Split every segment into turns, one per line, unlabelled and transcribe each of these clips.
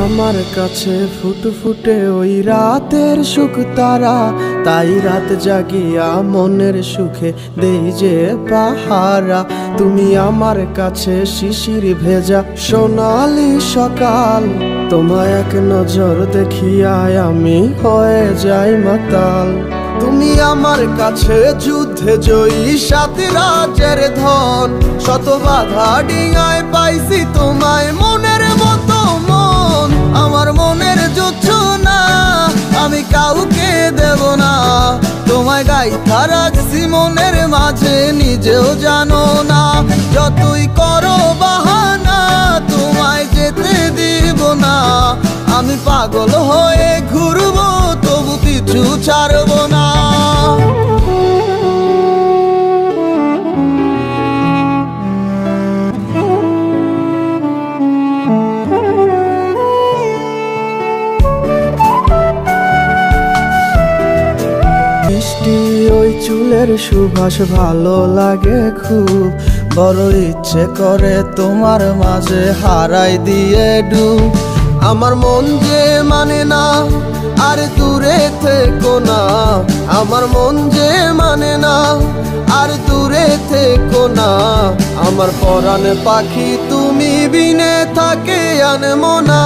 আমার কাছে ফুটফুটে ওই রাতের সুখ তারা, তাই রাত জাগিয়া মনের সুখে দেই যে পাহারা। তুমি আমার কাছে শিশির ভেজা সোনালি সকাল, তোমায় এক নজর দেখিয়ায় আমি হয়ে যাই মাতাল। তুমি আমার কাছে যুদ্ধে জয়ী সাত রাজের ধন, শত বাধা ডিঙায় পাইছি তোমায় মনের মতো মন। আমার মনের জোছনা আমি কাউকে দেব না, তোমায় গাইথা রাখছি মনের মাঝে নিজেও জানো না। যতই করো বাহানা তোমায় যেতে দিব না, আমি পাগল হয়ে ঘুরবো তবু পিছু ছাড়বো না। মিষ্টি ওই চুলের সুবাস ভালো লাগে খুব, বড় ইচ্ছে করে তোমার মাঝে হারাই দিয়ে ডুব। আমার মন যে মানে না আর দূরে থেকো না, আমার মন যে মানে না আর দূরে থেকো না। আমার পরাণ পাখি তুমি বিনে থাকে আনমো না,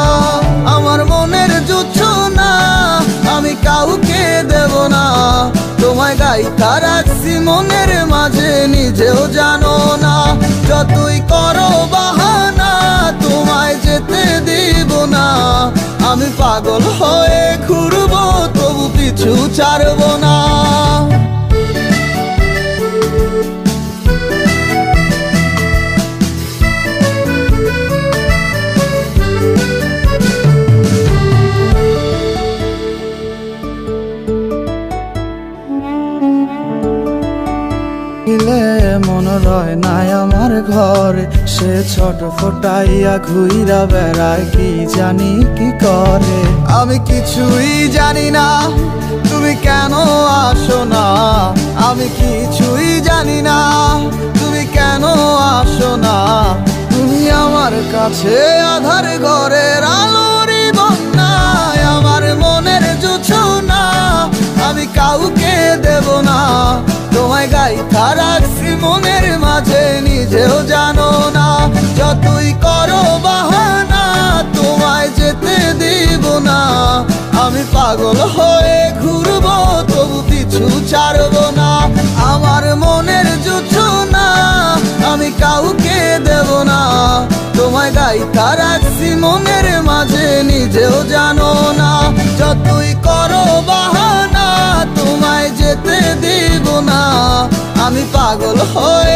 আমার মনের জোছনা আমি কাউকে দেব না। তোমায় গাইথা রাখছি মনের মাঝে নিজেও জানো না, যতই করো বাহানা তোমায় যেতে দিব না। আমি পাগল হয়ে ঘুরবো তবু পিছু ছাড়বো না। মন রয় নাই আমার ঘরে, সে ছোট ফোটাইয়া ঘুইরা বেড়ায় কি জানি কি করে। আমি কিছুই জানি না তুমি কেন আসো না, আমি কিছুই জানি না তুমি কেন আসো না। তুমি আমার কাছে আধার ঘরের আলোরই বন্যায়, আমার মনের জোছনা আমি কাউকে দেব না। তোমায় গাইথা রাখছি মনের মাঝে নিজেও জানো না, যতই করো বাহানা তোমায় যেতে দিব না। আমি পাগল হয়ে ঘুরবো তবু পিছু ছাড়বো না। আমার মনের জোছনা আমি কাউকে দেব না, তোমায় গাইথা রাখছি মনের মাঝে নিজেও জানো না। যতই করো বাহানা তোমায় যেতে দিব না, আমি পাগল হয়ে